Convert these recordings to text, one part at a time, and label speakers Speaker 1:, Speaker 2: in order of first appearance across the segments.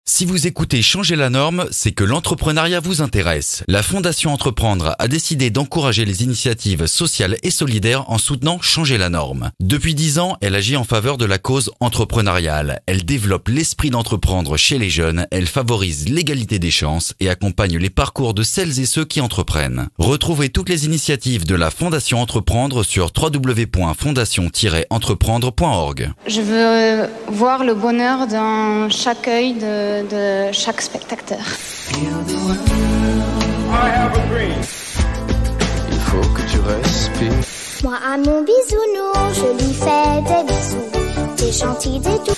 Speaker 1: Si vous écoutez Changer la norme, c'est que l'entrepreneuriat vous intéresse. La Fondation Entreprendre a décidé d'encourager les initiatives sociales et solidaires en soutenant Changer la norme. Depuis 10 ans, elle agit en faveur de la cause entrepreneuriale. Elle développe l'esprit d'entreprendre chez les jeunes, elle favorise l'égalité des chances et accompagne les parcours de celles et ceux qui entreprennent. Retrouvez toutes les initiatives de la Fondation Entreprendre sur www.fondation-entreprendre.org.
Speaker 2: Je veux voir le bonheur dans chaque œil de chaque spectateur.
Speaker 3: Il faut que tu respires.
Speaker 4: Moi à mon bisounours, je lui fais des bisous. T'es gentil des tout.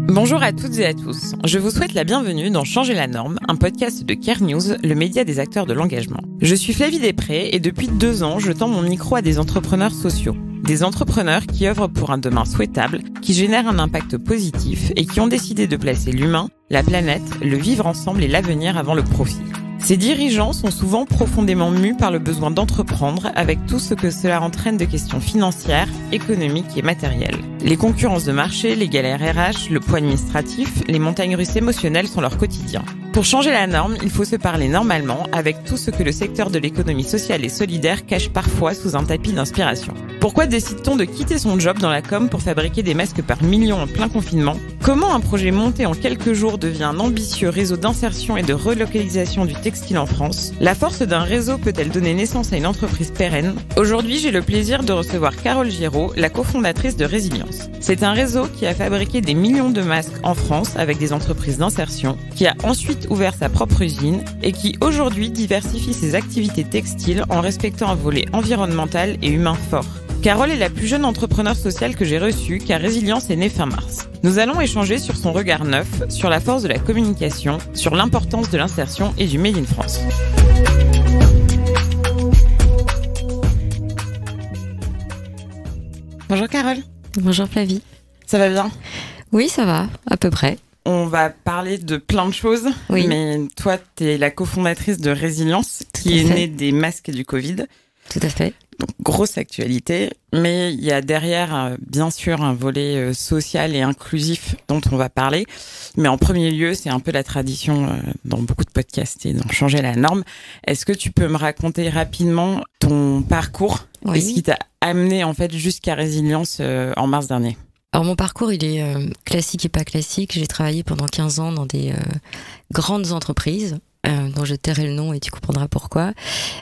Speaker 5: Bonjour à toutes et à tous. Je vous souhaite la bienvenue dans Changer la norme, un podcast de Care News, le média des acteurs de l'engagement. Je suis Flavie Després et depuis 2 ans, je tends mon micro à des entrepreneurs sociaux. Des entrepreneurs qui œuvrent pour un demain souhaitable, qui génèrent un impact positif et qui ont décidé de placer l'humain, la planète, le vivre ensemble et l'avenir avant le profit. Ces dirigeants sont souvent profondément mus par le besoin d'entreprendre avec tout ce que cela entraîne de questions financières, économiques et matérielles. Les concurrences de marché, les galères RH, le poids administratif, les montagnes russes émotionnelles sont leur quotidien. Pour changer la norme, il faut se parler normalement avec tout ce que le secteur de l'économie sociale et solidaire cache parfois sous un tapis d'inspiration. Pourquoi décide-t-on de quitter son job dans la com pour fabriquer des masques par millions en plein confinement ? Comment un projet monté en quelques jours devient un ambitieux réseau d'insertion et de relocalisation du textile en France ? La force d'un réseau peut-elle donner naissance à une entreprise pérenne ? Aujourd'hui, j'ai le plaisir de recevoir Carole Giraud, la cofondatrice de Résilience. C'est un réseau qui a fabriqué des millions de masques en France avec des entreprises d'insertion, qui a ensuite ouvert sa propre usine et qui aujourd'hui diversifie ses activités textiles en respectant un volet environnemental et humain fort. Carole est la plus jeune entrepreneure sociale que j'ai reçue car Résilience est née fin mars. Nous allons échanger sur son regard neuf, sur la force de la communication, sur l'importance de l'insertion et du Made in France. Bonjour Carole.
Speaker 6: Bonjour Flavie.
Speaker 5: Ça va bien ?
Speaker 6: Oui, ça va, à peu près.
Speaker 5: On va parler de plein de choses, oui. Mais toi, tu es la cofondatrice de Résilience, qui est née des masques du Covid.
Speaker 6: Tout à fait.
Speaker 5: Donc, grosse actualité, mais il y a derrière, bien sûr, un volet social et inclusif dont on va parler. Mais en premier lieu, c'est un peu la tradition dans beaucoup de podcasts et dans Changer la norme. Est-ce que tu peux me raconter rapidement ton parcours et ce qui t'a amené en fait jusqu'à Résilience en mars dernier ?
Speaker 6: Alors mon parcours, il est classique et pas classique. J'ai travaillé pendant 15 ans dans des grandes entreprises, dont je tairai le nom et tu comprendras pourquoi.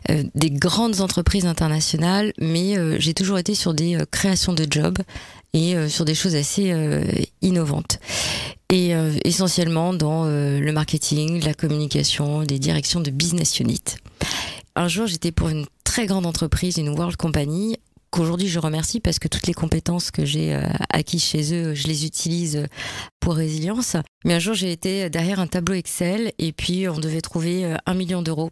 Speaker 6: Des grandes entreprises internationales, mais j'ai toujours été sur des créations de jobs et sur des choses assez innovantes. Et essentiellement dans le marketing, la communication, des directions de business unit. Un jour, j'étais pour une très grande entreprise, une World Company, qu'aujourd'hui je remercie parce que toutes les compétences que j'ai acquises chez eux, je les utilise pour Résilience. Mais un jour, j'ai été derrière un tableau Excel et puis on devait trouver 1 million d'euros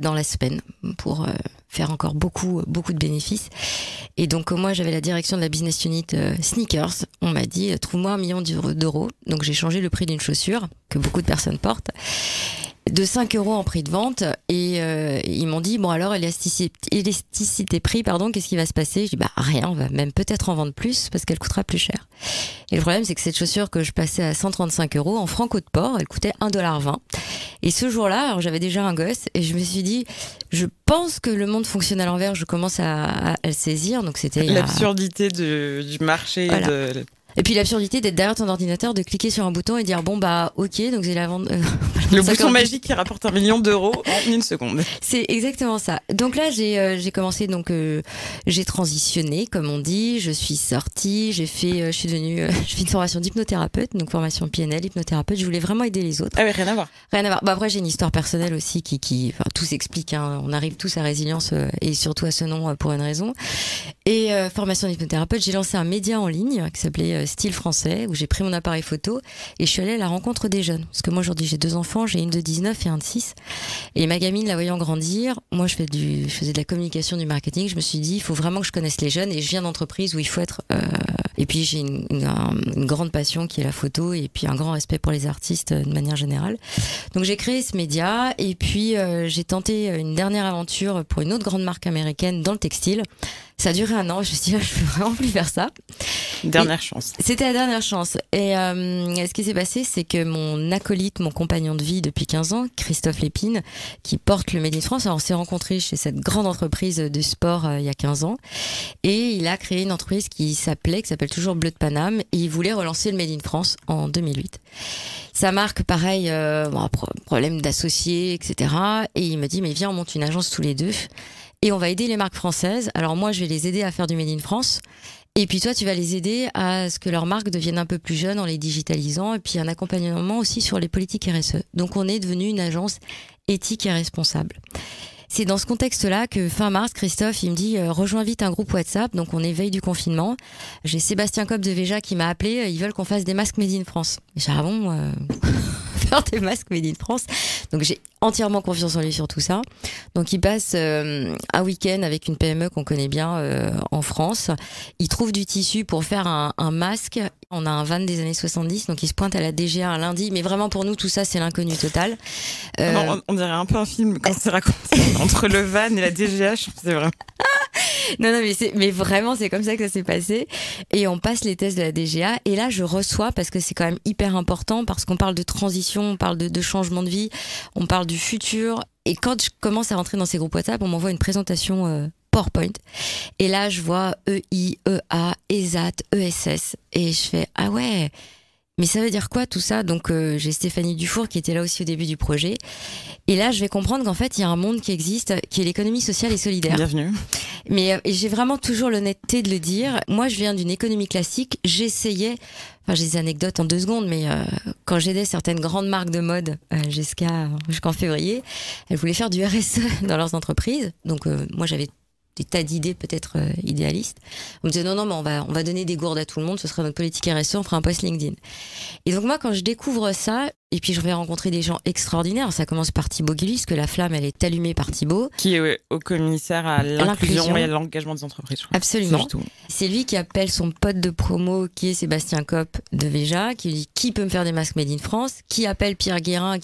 Speaker 6: dans la semaine pour faire encore beaucoup de bénéfices. Et donc moi, j'avais la direction de la business unit sneakers. On m'a dit, trouve-moi 1 million d'euros. Donc j'ai changé le prix d'une chaussure que beaucoup de personnes portent, de 5 euros en prix de vente, et ils m'ont dit bon alors élasticité prix, qu'est-ce qui va se passer? Je dis rien, on va même peut-être en vendre plus parce qu'elle coûtera plus cher. Et le problème c'est que cette chaussure que je passais à 135 euros en francs de port, elle coûtait 1,20 $. Et ce jour-là, alors j'avais déjà un gosse et je me suis dit je pense que le monde fonctionne à l'envers, je commence à le saisir. Donc c'était
Speaker 5: l'absurdité du marché.
Speaker 6: Voilà. Et puis l'absurdité d'être derrière ton ordinateur, de cliquer sur un bouton et dire ok, donc j'ai la vente.
Speaker 5: Le bouton magique qui rapporte 1 million d'euros en 1 seconde.
Speaker 6: C'est exactement ça. Donc là j'ai commencé, j'ai transitionné comme on dit, je suis sortie, je fais une formation d'hypnothérapeute, donc formation PNL, hypnothérapeute, je voulais vraiment aider les autres.
Speaker 5: Ah oui, rien à voir.
Speaker 6: Rien à voir. Après j'ai une histoire personnelle aussi qui tout s'explique, hein. On arrive tous à Résilience et surtout à ce nom pour une raison. Et formation d'hypnothérapeute, j'ai lancé un média en ligne qui s'appelait Style Français, où j'ai pris mon appareil photo et je suis allée à la rencontre des jeunes. Parce que moi aujourd'hui j'ai 2 enfants, j'ai une de 19 et un de 6. Et ma gamine, la voyant grandir, moi je faisais de la communication, du marketing, je me suis dit il faut vraiment que je connaisse les jeunes et je viens d'entreprise où il faut être... Et puis j'ai une grande passion qui est la photo et puis un grand respect pour les artistes de manière générale. Donc j'ai créé ce média et puis j'ai tenté une dernière aventure pour une autre grande marque américaine dans le textile. Ça a duré 1 an, je me suis dit je peux vraiment plus faire ça.
Speaker 5: Dernière chance.
Speaker 6: C'était la dernière chance. Et ce qui s'est passé, c'est que mon acolyte, mon compagnon de vie depuis 15 ans, Christophe Lépine, qui porte le Made in France, alors on s'est rencontrés chez cette grande entreprise de sport il y a 15 ans. Et il a créé une entreprise qui s'appelle toujours Bleu de Paname. Et il voulait relancer le Made in France en 2008. Sa marque, pareil, problème d'associés, etc. Et il me dit, mais viens, on monte une agence tous les deux. Et on va aider les marques françaises. Alors moi, je vais les aider à faire du Made in France. Et puis toi, tu vas les aider à ce que leurs marques deviennent un peu plus jeunes en les digitalisant. Et puis un accompagnement aussi sur les politiques RSE. Donc on est devenu une agence éthique et responsable. C'est dans ce contexte-là que fin mars, Christophe, il me dit rejoins vite un groupe WhatsApp. Donc on est veille du confinement. J'ai Sébastien Copp de Veja qui m'a appelé. Ils veulent qu'on fasse des masques Made in France. J'ai dit, ah bon faire des masques Made in France. Donc j'ai entièrement confiance en lui sur tout ça. Donc il passe un week-end avec une PME qu'on connaît bien en France. Il trouve du tissu pour faire un masque. On a un van des années 70, donc il se pointe à la DGA un lundi. Mais vraiment pour nous, tout ça, c'est l'inconnu total.
Speaker 5: Non, on dirait un peu un film quand c'est raconté entre le van et la DGA. C'est vraiment...
Speaker 6: Non, mais vraiment, c'est comme ça que ça s'est passé. Et on passe les tests de la DGA. Et là, je reçois, parce que c'est quand même hyper important, parce qu'on parle de transition, on parle de changement de vie, on parle du futur. Et quand je commence à rentrer dans ces groupes WhatsApp, on m'envoie une présentation PowerPoint. Et là, je vois EI, EA, ESAT, ESS. Et je fais, ah ouais, mais ça veut dire quoi tout ça? Donc j'ai Stéphanie Dufour qui était là aussi au début du projet. Et là, je vais comprendre qu'en fait, il y a un monde qui existe, qui est l'économie sociale et solidaire.
Speaker 5: Bienvenue.
Speaker 6: Mais j'ai vraiment toujours l'honnêteté de le dire. Moi, je viens d'une économie classique. J'essayais, enfin j'ai des anecdotes en 2 secondes, mais quand j'aidais certaines grandes marques de mode jusqu'en février, elles voulaient faire du RSE dans leurs entreprises. Donc moi, j'avais des tas d'idées peut-être idéalistes. On me disait non, mais on va donner des gourdes à tout le monde, ce sera notre politique RSE, on fera un post LinkedIn. Et donc moi, quand je découvre ça, et puis je vais rencontrer des gens extraordinaires, ça commence par Thibaut Guilluy, parce que la flamme, elle est allumée par Thibaut.
Speaker 5: Qui est au commissaire à l'inclusion et à l'engagement des entreprises. Je crois.
Speaker 6: Absolument. C'est lui qui appelle son pote de promo, qui est Sébastien Copp de Veja, qui lui dit qui peut me faire des masques Made in France, qui appelle Pierre Guérin,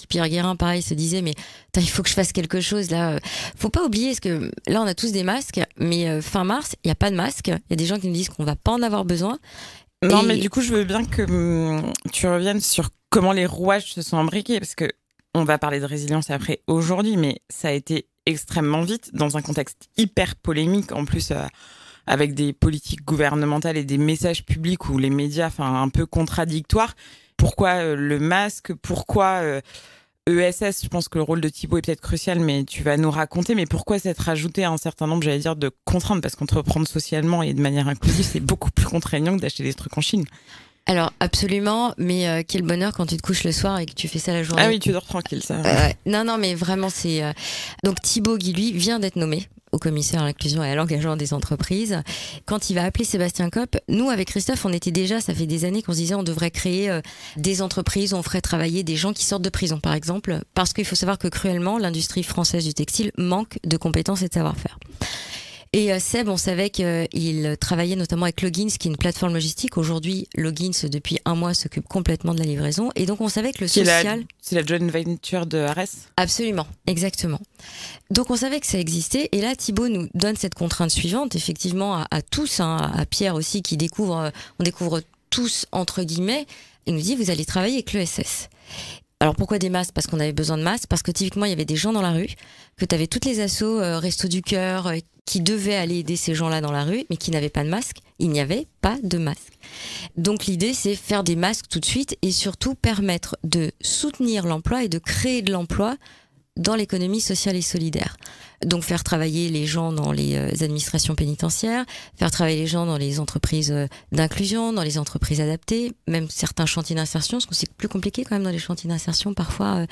Speaker 6: pareil, se disait mais il faut que je fasse quelque chose là. Faut pas oublier, parce que là on a tous des masques, mais fin mars, il n'y a pas de masques. Il y a des gens qui nous disent qu'on va pas en avoir besoin.
Speaker 5: Non, mais du coup, je veux bien que tu reviennes sur comment les rouages se sont imbriqués, parce que on va parler de résilience après aujourd'hui, mais ça a été extrêmement vite dans un contexte hyper polémique, en plus avec des politiques gouvernementales et des messages publics où les médias, un peu contradictoires. Pourquoi le masque? Pourquoi ESS? Je pense que le rôle de Thibaut est peut-être crucial, mais tu vas nous raconter. Mais pourquoi s'être rajouté un certain nombre, j'allais dire, de contraintes? Parce qu'entreprendre socialement et de manière inclusive, c'est beaucoup plus contraignant que d'acheter des trucs en Chine.
Speaker 6: Alors absolument, mais quel bonheur quand tu te couches le soir et que tu fais ça la journée.
Speaker 5: Ah oui, tu dors tranquille, ça.
Speaker 6: Non, mais vraiment c'est... Donc Thibaut Guilluy vient d'être nommé au commissaire à l'inclusion et à l'engagement des entreprises. Quand il va appeler Sébastien Copp, nous avec Christophe, on était déjà, ça fait des années qu'on se disait on devrait créer des entreprises, on ferait travailler des gens qui sortent de prison par exemple, parce qu'il faut savoir que cruellement l'industrie française du textile manque de compétences et de savoir-faire. Et Seb, on savait qu'il travaillait notamment avec Logins, qui est une plateforme logistique. Aujourd'hui, Logins, depuis 1 mois, s'occupe complètement de la livraison. Et donc, on savait que le social...
Speaker 5: C'est la joint venture de Ares?
Speaker 6: Absolument, exactement. Donc, on savait que ça existait. Et là, Thibaut nous donne cette contrainte suivante, effectivement, à tous, à Pierre aussi, qui découvre... On découvre tous, entre guillemets. Il nous dit, vous allez travailler avec l'ESS. Alors pourquoi des masques? Parce qu'on avait besoin de masques, parce que typiquement il y avait des gens dans la rue, que tu avais toutes les assos Restos du Cœur qui devaient aller aider ces gens-là dans la rue, mais qui n'avaient pas de masque. Il n'y avait pas de masque. Donc l'idée c'est faire des masques tout de suite et surtout permettre de soutenir l'emploi et de créer de l'emploi dans l'économie sociale et solidaire. Donc faire travailler les gens dans les administrations pénitentiaires, faire travailler les gens dans les entreprises d'inclusion, dans les entreprises adaptées, même certains chantiers d'insertion, parce que c'est plus compliqué quand même dans les chantiers d'insertion parfois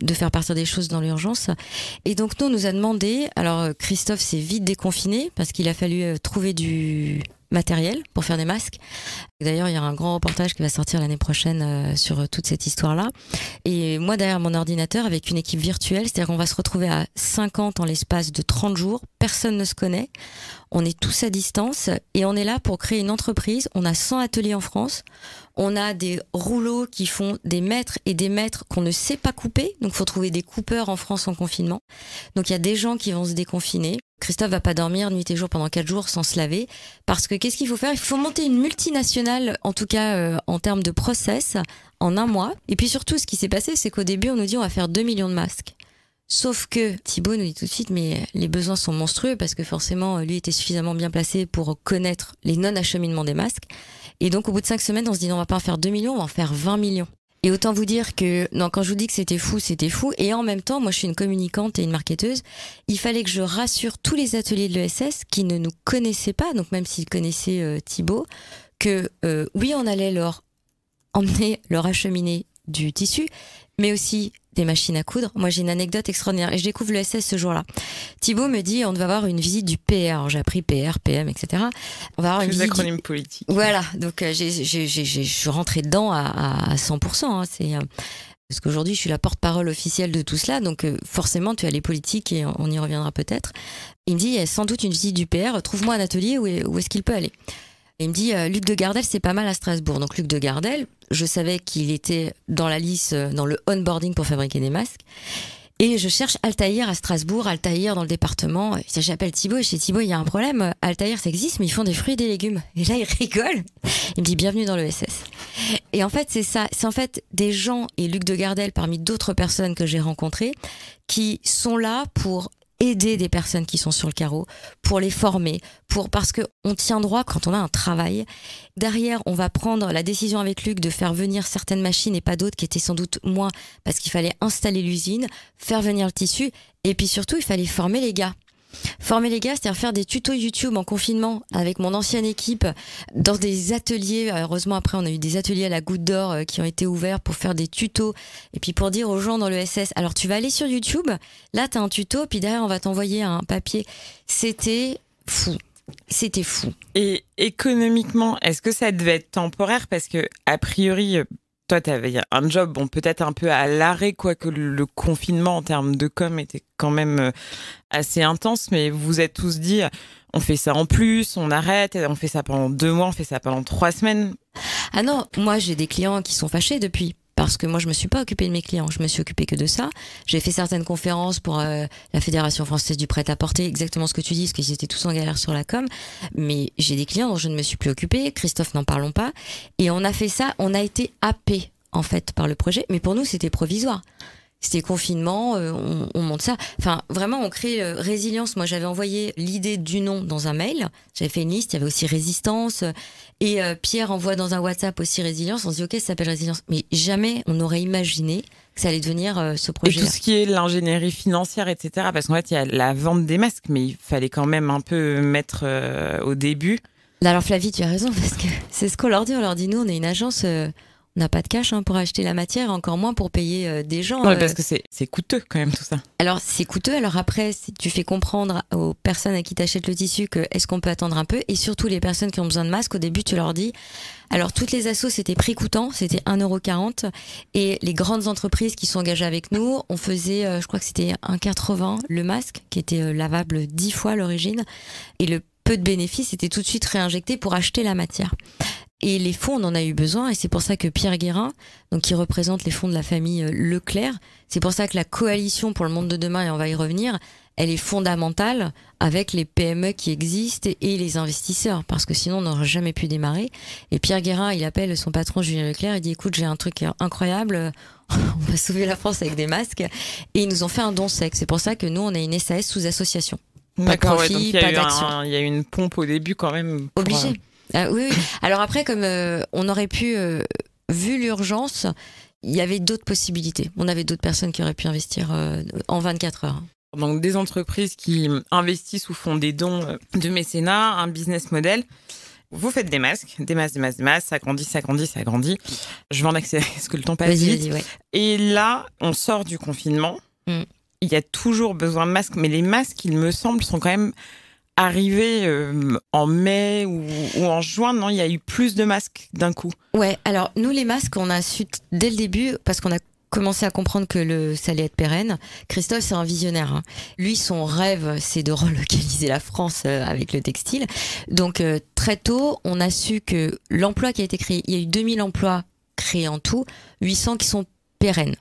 Speaker 6: de faire partir des choses dans l'urgence. Et donc nous, on nous a demandé, alors Christophe s'est vite déconfiné parce qu'il a fallu trouver du matériel pour faire des masques. D'ailleurs, il y a un grand reportage qui va sortir l'année prochaine sur toute cette histoire-là. Et moi, derrière mon ordinateur, avec une équipe virtuelle, c'est-à-dire qu'on va se retrouver à 50 en l'espace de 30 jours. Personne ne se connaît. On est tous à distance et on est là pour créer une entreprise. On a 100 ateliers en France. On a des rouleaux qui font des mètres et des mètres qu'on ne sait pas couper. Donc, il faut trouver des coupeurs en France en confinement. Donc, il y a des gens qui vont se déconfiner. Christophe va pas dormir nuit et jour pendant 4 jours sans se laver. Parce que qu'est-ce qu'il faut faire? Il faut monter une multinationale, en tout cas en termes de process, en 1 mois. Et puis surtout, ce qui s'est passé, c'est qu'au début, on nous dit on va faire 2 millions de masques. Sauf que Thibaut nous dit tout de suite, mais les besoins sont monstrueux parce que forcément, lui était suffisamment bien placé pour connaître les non-acheminements des masques. Et donc, au bout de 5 semaines, on se dit, non, on va pas en faire 2 millions, on va en faire 20 millions. Et autant vous dire que, non, quand je vous dis que c'était fou, c'était fou. Et en même temps, moi, je suis une communicante et une marketeuse. Il fallait que je rassure tous les ateliers de l'ESS qui ne nous connaissaient pas, donc même s'ils connaissaient Thibaut, que oui, on allait leur emmener, leur acheminer du tissu, mais aussi des machines à coudre. Moi, j'ai une anecdote extraordinaire et je découvre l'ESS ce jour-là. Thibaut me dit, on devait avoir une visite du PR. Alors, j'ai appris PR, PM, etc. On va avoir une visite.
Speaker 5: Les acronymes politiques.
Speaker 6: Voilà. Donc, je suis rentrée dedans à 100%. Hein. Parce qu'aujourd'hui, je suis la porte-parole officielle de tout cela. Donc, forcément, tu as les politiques et on y reviendra peut-être. Il me dit, il y a sans doute une visite du PR. Trouve-moi un atelier où est-ce qu'il peut aller. Il me dit, Luc de Gardel, c'est pas mal à Strasbourg. Donc, Luc de Gardel, je savais qu'il était dans la liste, dans le onboarding pour fabriquer des masques. Et je cherche Altaïr à Strasbourg, Altaïr dans le département. J'appelle Thibaut et chez Thibaut, il y a un problème. Altaïr, ça existe, mais ils font des fruits et des légumes. Et là, il rigole. Il me dit, bienvenue dans l'ESS. Et en fait, c'est ça. C'est en fait des gens, et Luc de Gardel, parmi d'autres personnes que j'ai rencontrées, qui sont là pour aider des personnes qui sont sur le carreau, pour les former, parce qu'on tient droit quand on a un travail. Derrière, on va prendre la décision avec Luc de faire venir certaines machines et pas d'autres qui étaient sans doute moins, parce qu'il fallait installer l'usine, faire venir le tissu, et puis surtout, il fallait former les gars. Former les gars, c'est-à-dire faire des tutos YouTube en confinement avec mon ancienne équipe dans des ateliers. Heureusement, après, on a eu des ateliers à la Goutte d'Or qui ont été ouverts pour faire des tutos et puis pour dire aux gens dans l'ESS, alors tu vas aller sur YouTube, là t'as un tuto, puis derrière on va t'envoyer un papier. C'était fou. C'était fou.
Speaker 5: Et économiquement, est-ce que ça devait être temporaire? Parce que, a priori, toi, tu avais un job, bon, peut-être un peu à l'arrêt, quoique le confinement en termes de com était quand même assez intense, mais vous vous êtes tous dit, on fait ça en plus, on arrête, on fait ça pendant 2 mois, on fait ça pendant 3 semaines.
Speaker 6: Ah non, moi j'ai des clients qui sont fâchés depuis. Parce que moi, je me suis pas occupée de mes clients, je me suis occupée que de ça. J'ai fait certaines conférences pour la Fédération française du prêt-à-porter, exactement ce que tu dis, parce qu'ils étaient tous en galère sur la com. Mais j'ai des clients dont je ne me suis plus occupée, Christophe, n'en parlons pas. Et on a fait ça, on a été happés, en fait, par le projet. Mais pour nous, c'était provisoire. C'était confinement, on monte ça. Enfin, vraiment, on crée résilience. Moi, j'avais envoyé l'idée du nom dans un mail. J'avais fait une liste, il y avait aussi résistance. Et Pierre envoie dans un WhatsApp aussi résilience. On se dit, OK, ça s'appelle résilience. Mais jamais on n'aurait imaginé que ça allait devenir ce projet.
Speaker 5: Et tout ce qui est l'ingénierie financière, etc. Parce qu'en fait, il y a la vente des masques, mais il fallait quand même un peu mettre au début.
Speaker 6: Alors Flavie, tu as raison, parce que c'est ce qu'on leur dit. On leur dit, nous, on est une agence... On n'a pas de cash pour acheter la matière, encore moins pour payer des gens.
Speaker 5: Ouais, parce que c'est coûteux quand même tout ça.
Speaker 6: Alors c'est coûteux, alors après si tu fais comprendre aux personnes à qui t'achètent le tissu que est-ce qu'on peut attendre un peu, et surtout les personnes qui ont besoin de masques, au début tu leur dis, alors toutes les assos c'était prix coûtant, c'était 1,40 €, et les grandes entreprises qui sont engagées avec nous, on faisait, je crois que c'était 1,80 € le masque, qui était lavable 10 fois à l'origine, et le peu de bénéfices était tout de suite réinjecté pour acheter la matière. Et les fonds, on en a eu besoin, et c'est pour ça que Pierre Guérin, donc qui représente les fonds de la famille Leclerc, c'est pour ça que la coalition pour le monde de demain, et on va y revenir, elle est fondamentale avec les PME qui existent et les investisseurs, parce que sinon on n'aurait jamais pu démarrer. Et Pierre Guérin, il appelle son patron Julien Leclerc, il dit écoute, j'ai un truc incroyable, on va sauver la France avec des masques, et ils nous ont fait un don sec. C'est pour ça que nous on a une SAS sous association. Pas de profit, pas d'action.
Speaker 5: Il y a eu une pompe au début quand même.
Speaker 6: Obligé. Oui. Alors après, comme on aurait pu, vu l'urgence, il y avait d'autres possibilités. On avait d'autres personnes qui auraient pu investir en 24 heures.
Speaker 5: Donc des entreprises qui investissent ou font des dons de mécénat, un business model. Vous faites des masques, ça grandit. Je vais en accélérer parce que le temps passe vite.
Speaker 6: Vas-y, ouais.
Speaker 5: Et là, on sort du confinement. Il y a toujours besoin de masques, mais les masques, il me semble, sont quand même arrivé en mai ou en juin, non, il y a eu plus de masques d'un coup.
Speaker 6: Ouais, alors nous les masques, on a su dès le début, parce qu'on a commencé à comprendre que ça allait être pérenne. Christophe, c'est un visionnaire. Hein. Lui, son rêve, c'est de relocaliser la France avec le textile. Donc très tôt, on a su que l'emploi qui a été créé, il y a eu 2000 emplois créés en tout, 800 qui sont pérennes.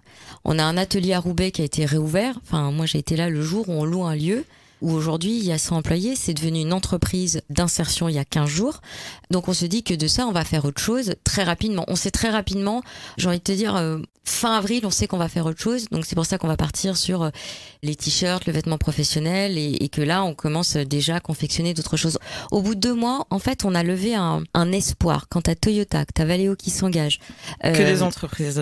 Speaker 6: On a un atelier à Roubaix qui a été réouvert. Enfin, moi j'ai été là le jour où on loue un lieu. où aujourd'hui il y a 100 employés, c'est devenu une entreprise d'insertion il y a 15 jours. Donc on se dit que de ça, on va faire autre chose très rapidement. On sait très rapidement, j'ai envie de te dire, fin avril, on sait qu'on va faire autre chose. Donc c'est pour ça qu'on va partir sur les t-shirts, le vêtement professionnel et que là, on commence déjà à confectionner d'autres choses. Au bout de 2 mois, en fait, on a levé un espoir. Quand t'as Toyota, que t'as Valeo qui s'engage.
Speaker 5: Que des entreprises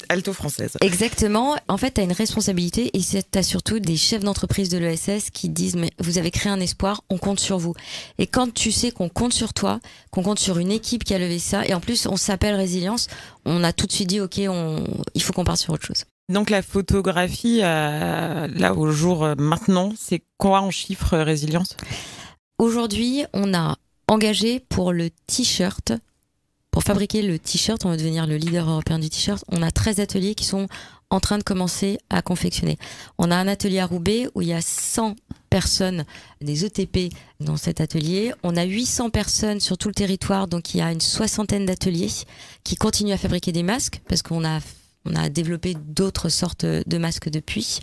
Speaker 5: alto-françaises.
Speaker 6: Exactement. En fait, t'as une responsabilité et t'as surtout des chefs d'entreprise de l'ESS qui disent mais vous avez créé un espoir, on compte sur vous. Et quand tu sais qu'on compte sur toi, qu'on compte sur une équipe qui a levé ça, et en plus on s'appelle Résilience, on a tout de suite dit ok, il faut qu'on parte sur autre chose.
Speaker 5: Donc la photographie, là au jour maintenant, c'est quoi en chiffres Résilience ?
Speaker 6: Aujourd'hui, on a engagé pour le t-shirt, pour fabriquer le t-shirt, on va devenir le leader européen du t-shirt, on a 13 ateliers qui sont en train de commencer à confectionner. On a un atelier à Roubaix où il y a 100 personnes, des ETP dans cet atelier. On a 800 personnes sur tout le territoire, donc il y a une 60aine d'ateliers qui continuent à fabriquer des masques parce qu'on a développé d'autres sortes de masques depuis.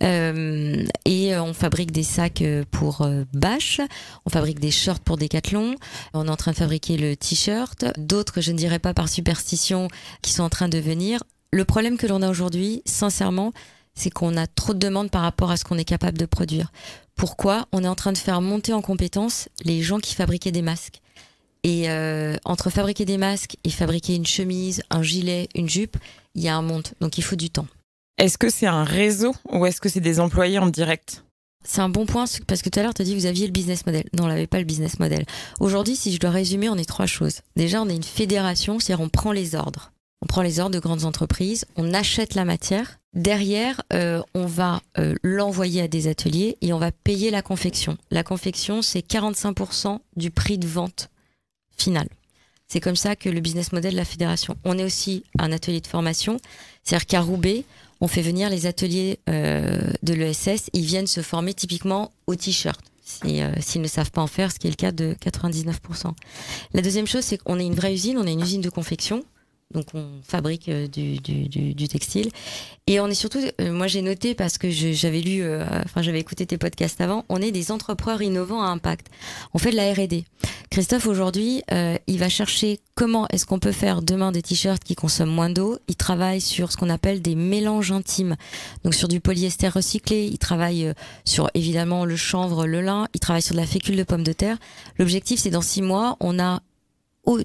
Speaker 6: Et on fabrique des sacs pour Bâche, on fabrique des shorts pour Decathlon, on est en train de fabriquer le t-shirt, d'autres, je ne dirais pas par superstition, qui sont en train de venir. Le problème que l'on a aujourd'hui, sincèrement, c'est qu'on a trop de demandes par rapport à ce qu'on est capable de produire. Pourquoi ? On est en train de faire monter en compétence les gens qui fabriquaient des masques. Et entre fabriquer des masques et fabriquer une chemise, un gilet, une jupe, il y a un monde. Donc il faut du temps.
Speaker 5: Est-ce que c'est un réseau ou est-ce que c'est des employés en direct ?
Speaker 6: C'est un bon point parce que tout à l'heure tu as dit vous aviez le business model. Non, on n'avait pas le business model. Aujourd'hui, si je dois résumer, on est 3 choses. Déjà, on est une fédération, c'est-à-dire on prend les ordres. On prend les ordres de grandes entreprises, on achète la matière. Derrière, on va l'envoyer à des ateliers et on va payer la confection. La confection, c'est 45% du prix de vente final. C'est comme ça que le business model de la fédération. On est aussi un atelier de formation, c'est-à-dire qu'à Roubaix, on fait venir les ateliers de l'ESS, ils viennent se former typiquement au t-shirt, s'ils ne savent pas en faire, ce qui est le cas de 99%. La deuxième chose, c'est qu'on est une vraie usine, on est une usine de confection, donc on fabrique du textile. Et on est surtout, moi j'ai noté parce que j'avais écouté tes podcasts avant, on est des entrepreneurs innovants à impact. On fait de la R&D. Christophe aujourd'hui, il va chercher comment est-ce qu'on peut faire demain des t-shirts qui consomment moins d'eau. Il travaille sur ce qu'on appelle des mélanges intimes, donc sur du polyester recyclé. Il travaille sur évidemment le chanvre, le lin. Il travaille sur de la fécule de pommes de terre. L'objectif, c'est dans 6 mois, on a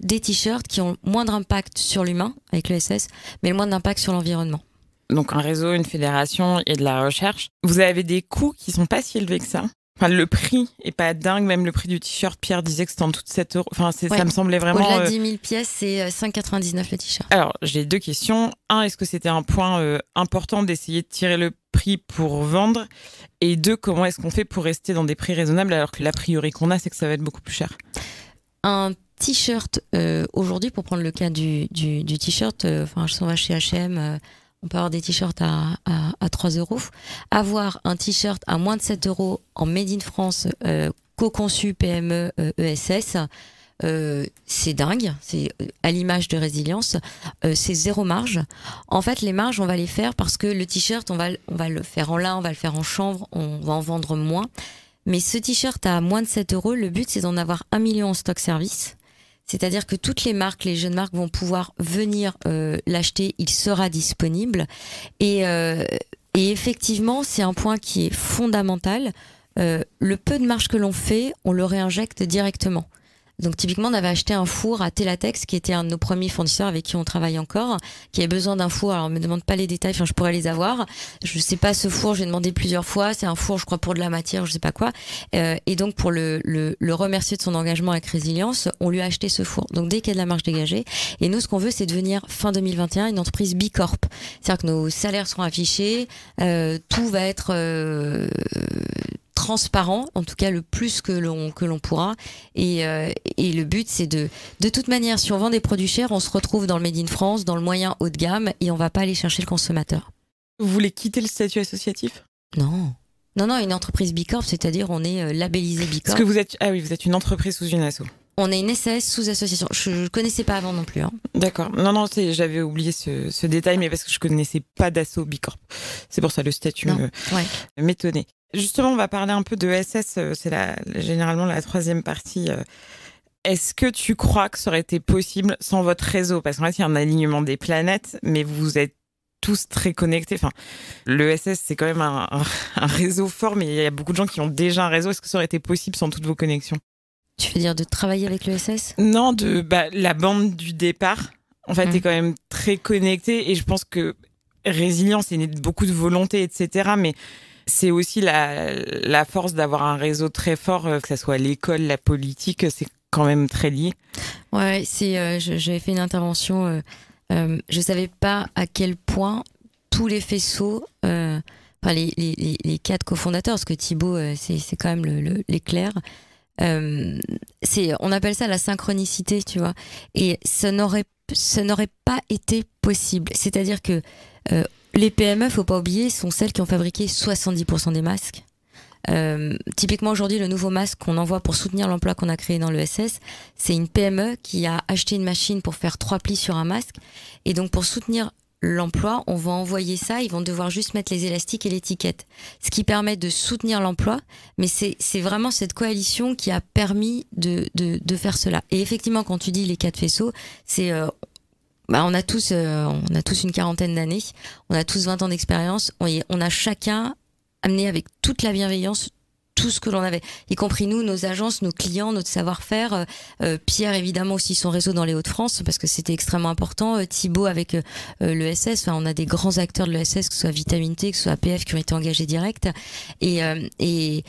Speaker 6: des t-shirts qui ont moindre impact sur l'humain avec l'ESS, mais le moins d'impact sur l'environnement.
Speaker 5: Donc un réseau, une fédération et de la recherche. Vous avez des coûts qui sont pas si élevés que ça. Enfin, le prix est pas dingue, même le prix du t-shirt, Pierre disait que c'était en dessous de 7 €. Enfin, ça me semblait vraiment...
Speaker 6: Au-delà de 10 000 pièces, c'est 5,99 le t-shirt.
Speaker 5: Alors, j'ai 2 questions. 1, est-ce que c'était un point important d'essayer de tirer le prix pour vendre ? Et 2, comment est-ce qu'on fait pour rester dans des prix raisonnables alors que l'a priori qu'on a, c'est que ça va être beaucoup plus cher ?
Speaker 6: Un t-shirt, aujourd'hui, pour prendre le cas du t-shirt, je va chez H&M, on peut avoir des t-shirts à 3 €. Avoir un t-shirt à moins de 7 € en Made in France, co-conçu PME ESS, c'est dingue, c'est à l'image de Résilience, c'est 0 marge. En fait, les marges, on va les faire parce que le t-shirt, on va le faire en lin, on va le faire en chanvre, on va en vendre moins. Mais ce t-shirt à moins de 7 €, le but, c'est d'en avoir 1 million en stock service. C'est-à-dire que toutes les marques, les jeunes marques vont pouvoir venir l'acheter, il sera disponible. Et effectivement, c'est un point qui est fondamental. Le peu de marge que l'on fait, on le réinjecte directement. Donc typiquement, on avait acheté un four à Telatex, qui était un de nos premiers fournisseurs avec qui on travaille encore, qui avait besoin d'un four. Alors on me demande pas les détails, je pourrais les avoir. Je sais pas ce four, j'ai demandé plusieurs fois. C'est un four, je crois, pour de la matière, je sais pas quoi. Et donc pour le remercier de son engagement avec Résilience, on lui a acheté ce four. Donc dès qu'il y a de la marge dégagée, et nous ce qu'on veut, c'est devenir fin 2021 une entreprise Bicorp. C'est-à-dire que nos salaires seront affichés, tout va être transparent, en tout cas le plus que l'on pourra, et le but c'est de toute manière, si on vend des produits chers, on se retrouve dans le Made in France, dans le moyen haut de gamme, et on va pas aller chercher le consommateur.
Speaker 5: Vous voulez quitter le statut associatif ?
Speaker 6: Non, une entreprise Bicorp, c'est-à-dire on est labellisé Bicorp.
Speaker 5: Parce que vous êtes une entreprise sous une asso.
Speaker 6: On est une SAS sous association. Je connaissais pas avant non plus. Hein.
Speaker 5: D'accord. Non, j'avais oublié ce détail, mais parce que je connaissais pas d'asso Bicorp. C'est pour ça le statut m'étonnait. Justement, on va parler un peu de SS, c'est généralement la troisième partie. Est-ce que tu crois que ça aurait été possible sans votre réseau? Parce qu'en fait, il y a un alignement des planètes, mais vous êtes tous très connectés. Enfin, le SS, c'est quand même un réseau fort, mais il y a beaucoup de gens qui ont déjà un réseau. Est-ce que ça aurait été possible sans toutes vos connexions?
Speaker 6: Tu veux dire de travailler avec le SS?
Speaker 5: Non, la bande du départ, en fait, est quand même très connectée. Et je pense que résilience, c'est né de beaucoup de volonté, etc. Mais c'est aussi la force d'avoir un réseau très fort, que ce soit l'école, la politique, c'est quand même très lié.
Speaker 6: Ouais, j'avais fait une intervention. Je savais pas à quel point tous les faisceaux, les 4 cofondateurs, parce que Thibaut, c'est quand même l'éclair. On appelle ça la synchronicité, tu vois. Et ça n'aurait pas été possible. C'est-à-dire que les PME, faut pas oublier, sont celles qui ont fabriqué 70% des masques. Typiquement aujourd'hui, le nouveau masque qu'on envoie pour soutenir l'emploi qu'on a créé dans le SS, c'est une PME qui a acheté une machine pour faire 3 plis sur un masque. Et donc pour soutenir l'emploi, on va envoyer ça, ils vont devoir juste mettre les élastiques et l'étiquette. Ce qui permet de soutenir l'emploi, mais c'est vraiment cette coalition qui a permis de faire cela. Et effectivement, quand tu dis les 4 faisceaux, c'est... on a tous une quarantaine d'années, on a tous 20 ans d'expérience, on a chacun amené avec toute la bienveillance tout ce que l'on avait, y compris nous, nos agences, nos clients, notre savoir-faire. Pierre, évidemment, aussi son réseau dans les Hauts-de-France, parce que c'était extrêmement important. Thibaut avec le SS, on a des grands acteurs de l'ESS, que ce soit Vitamine T, que ce soit APF, qui ont été engagés direct. Et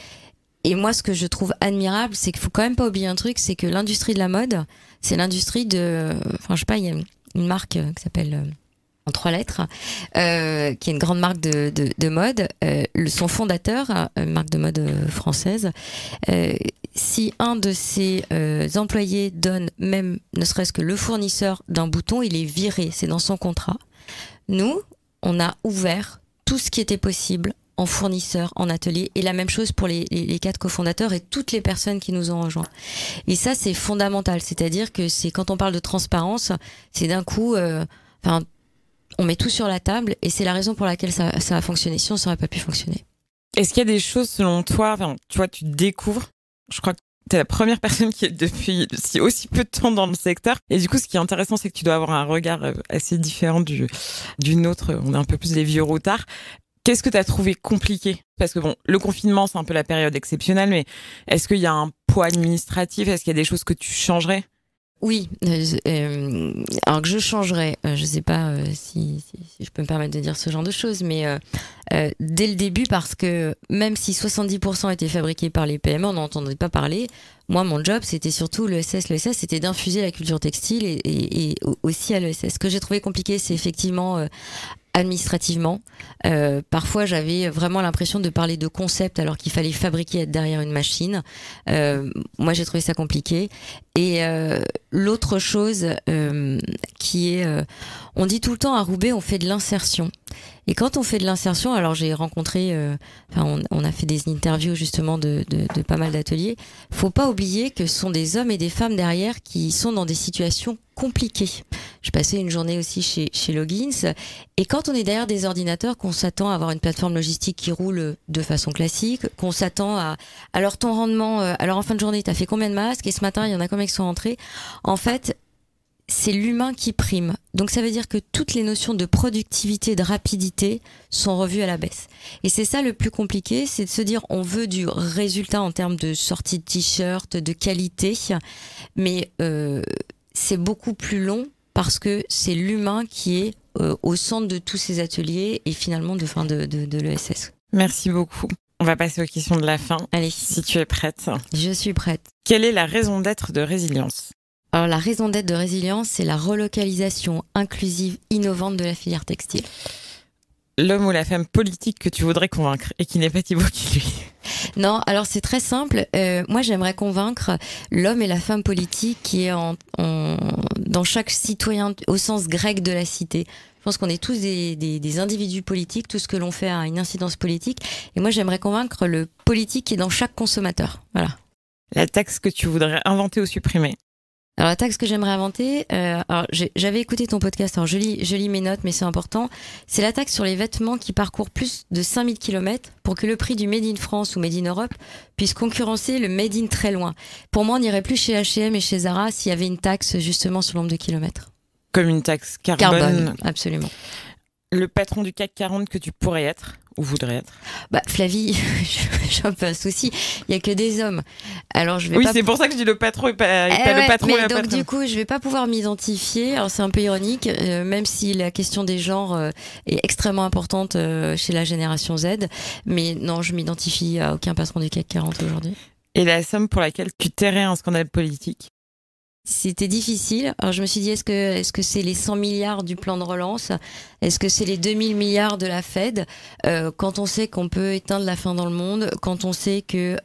Speaker 6: moi, ce que je trouve admirable, c'est qu'il faut quand même pas oublier un truc, c'est que l'industrie de la mode, c'est l'industrie de... Enfin, je sais pas, il y a une marque qui s'appelle... en 3 lettres, qui est une grande marque de mode. Son fondateur, une marque de mode française, si un de ses employés donne même, ne serait-ce que le fournisseur d'un bouton, il est viré, c'est dans son contrat. Nous, on a ouvert tout ce qui était possible en fournisseur, en atelier, et la même chose pour les 4 cofondateurs et toutes les personnes qui nous ont rejoints. Et ça, c'est fondamental, c'est-à-dire que quand on parle de transparence, c'est d'un coup... on met tout sur la table et c'est la raison pour laquelle ça a fonctionné. Sinon, ça n'aurait pas pu fonctionner.
Speaker 5: Est-ce qu'il y a des choses, selon toi, tu vois, tu découvres, je crois que tu es la première personne qui est depuis aussi peu de temps dans le secteur. Et du coup, ce qui est intéressant, c'est que tu dois avoir un regard assez différent du nôtre. On est un peu plus les vieux routards. Qu'est-ce que tu as trouvé compliqué? Parce que bon, le confinement, c'est un peu la période exceptionnelle, mais est-ce qu'il y a un poids administratif? Est-ce qu'il y a des choses que tu changerais?
Speaker 6: Oui, alors que je changerais, je sais pas si je peux me permettre de dire ce genre de choses, mais dès le début, parce que même si 70% étaient fabriqués par les PME, on n'en entendait pas parler. Moi, mon job, c'était surtout l'ESS, c'était d'infuser la culture textile et aussi à l'ESS. Ce que j'ai trouvé compliqué, c'est effectivement administrativement. Parfois, j'avais vraiment l'impression de parler de concept alors qu'il fallait fabriquer, être derrière une machine. Moi, j'ai trouvé ça compliqué. Et l'autre chose qui est... on dit tout le temps à Roubaix, on fait de l'insertion. Et quand on fait de l'insertion, alors j'ai rencontré... on a fait des interviews justement de pas mal d'ateliers. Faut pas oublier que ce sont des hommes et des femmes derrière qui sont dans des situations compliquées. Je passais une journée aussi chez Logins. Et quand on est derrière des ordinateurs, qu'on s'attend à avoir une plateforme logistique qui roule de façon classique, qu'on s'attend à alors ton rendement, alors en fin de journée, t'as fait combien de masques? Et ce matin, il y en a combien qui sont rentrés? En fait, c'est l'humain qui prime. Donc ça veut dire que toutes les notions de productivité, de rapidité sont revues à la baisse. Et c'est ça le plus compliqué, c'est de se dire on veut du résultat en termes de sortie de t-shirt, de qualité, mais c'est beaucoup plus long parce que c'est l'humain qui est au centre de tous ces ateliers et finalement de l'ESS.
Speaker 5: Merci beaucoup. On va passer aux questions de la fin.
Speaker 6: Allez.
Speaker 5: Si tu es prête.
Speaker 6: Je suis prête.
Speaker 5: Quelle est la raison d'être de Résilience?
Speaker 6: Alors, la raison d'être de Résilience, c'est la relocalisation inclusive, innovante de la filière textile.
Speaker 5: L'homme ou la femme politique que tu voudrais convaincre et qui n'est pas Thibaut qui lui.
Speaker 6: Non, alors c'est très simple. Moi, j'aimerais convaincre l'homme et la femme politique qui est dans chaque citoyen au sens grec de la cité. Je pense qu'on est tous des individus politiques, tout ce que l'on fait a une incidence politique. Et moi, j'aimerais convaincre le politique qui est dans chaque consommateur. Voilà.
Speaker 5: La taxe que tu voudrais inventer ou supprimer?
Speaker 6: Alors la taxe que j'aimerais inventer, j'avais écouté ton podcast, alors je lis mes notes, mais c'est important. C'est la taxe sur les vêtements qui parcourent plus de 5000 km pour que le prix du Made in France ou Made in Europe puisse concurrencer le Made in très loin. Pour moi, on n'irait plus chez H&M et chez Zara s'il y avait une taxe justement sur le nombre de kilomètres.
Speaker 5: Comme une taxe carbone.
Speaker 6: Absolument.
Speaker 5: Le patron du CAC 40 que tu pourrais être ou voudrais être?
Speaker 6: Flavie, j'ai un peu un souci. Il y a que des hommes. Alors je vais
Speaker 5: oui, c'est pour ça que je dis le patron et pas le patron
Speaker 6: mais
Speaker 5: et la
Speaker 6: donc
Speaker 5: patronne.
Speaker 6: du coup, je vais pas pouvoir m'identifier. Alors c'est un peu ironique, même si la question des genres est extrêmement importante chez la génération Z. Mais non, je m'identifie à aucun patron du CAC 40 aujourd'hui.
Speaker 5: Et la somme pour laquelle tu tairais un scandale politique?
Speaker 6: C'était difficile. Alors je me suis dit, est-ce que c'est les 100 milliards du plan de relance? Est-ce que c'est les 2000 milliards de la Fed? Quand on sait qu'on peut éteindre la faim dans le monde, quand on sait que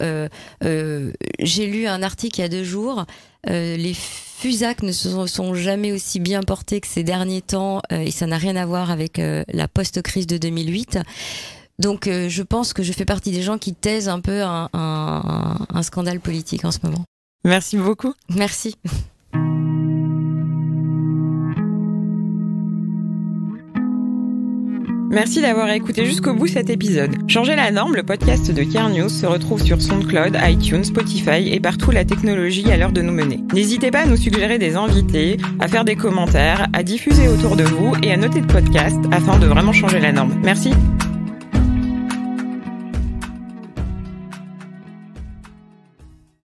Speaker 6: j'ai lu un article il y a 2 jours, les FUSAC ne se sont jamais aussi bien portés que ces derniers temps, et ça n'a rien à voir avec la post-crise de 2008. Donc je pense que je fais partie des gens qui taisent un peu un scandale politique en ce moment.
Speaker 5: Merci beaucoup.
Speaker 6: Merci.
Speaker 5: Merci d'avoir écouté jusqu'au bout cet épisode. Changer la norme, le podcast de Care News se retrouve sur SoundCloud, iTunes, Spotify et partout la technologie à l'heure de nous mener. N'hésitez pas à nous suggérer des invités, à faire des commentaires, à diffuser autour de vous et à noter le podcast afin de vraiment changer la norme. Merci.